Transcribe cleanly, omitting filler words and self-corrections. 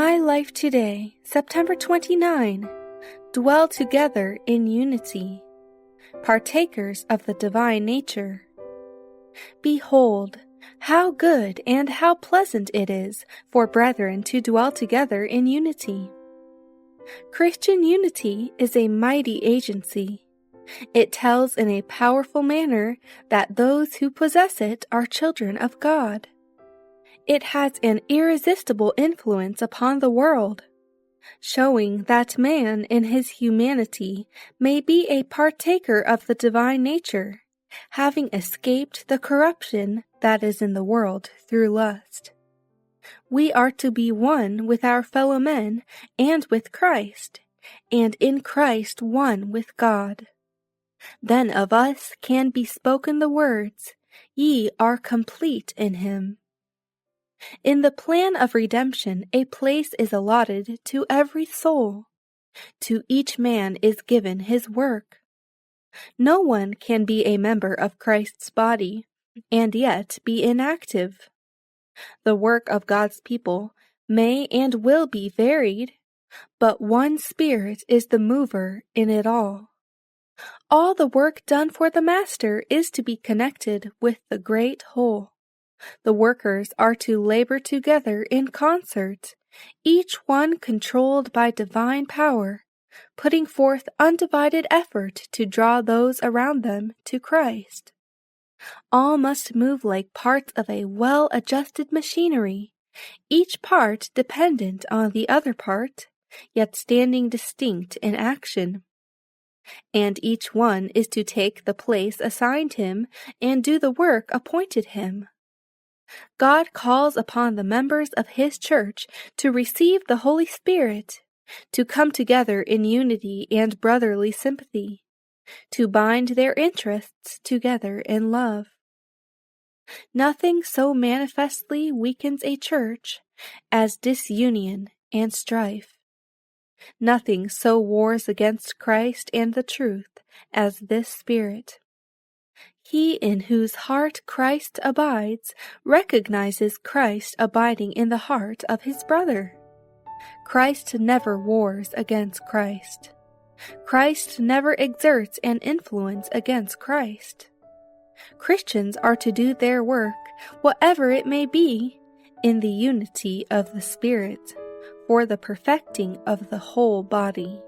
My life today, September 29. Dwell together in unity, partakers of the divine nature. Behold, how good and how pleasant it is for brethren to dwell together in unity. Christian unity is a mighty agency. It tells in a powerful manner that those who possess it are children of God. It has an irresistible influence upon the world, showing that man in his humanity may be a partaker of the divine nature, having escaped the corruption that is in the world through lust. We are to be one with our fellow men and with Christ, and in Christ one with God. Then of us can be spoken the words, "Ye are complete in him." In the plan of redemption, a place is allotted to every soul. To each man is given his work. No one can be a member of Christ's body and yet be inactive. The work of God's people may and will be varied, but one Spirit is the mover in it all. All the work done for the Master is to be connected with the great whole. The workers are to labor together in concert, each one controlled by divine power, putting forth undivided effort to draw those around them to Christ. All must move like parts of a well-adjusted machinery, each part dependent on the other part, yet standing distinct in action. And each one is to take the place assigned him and do the work appointed him. God calls upon the members of His church to receive the Holy Spirit, to come together in unity and brotherly sympathy, to bind their interests together in love. Nothing so manifestly weakens a church as disunion and strife. Nothing so wars against Christ and the truth as this spirit. He in whose heart Christ abides recognizes Christ abiding in the heart of his brother. Christ never wars against Christ. Christ never exerts an influence against Christ. Christians are to do their work, whatever it may be, in the unity of the Spirit, for the perfecting of the whole body.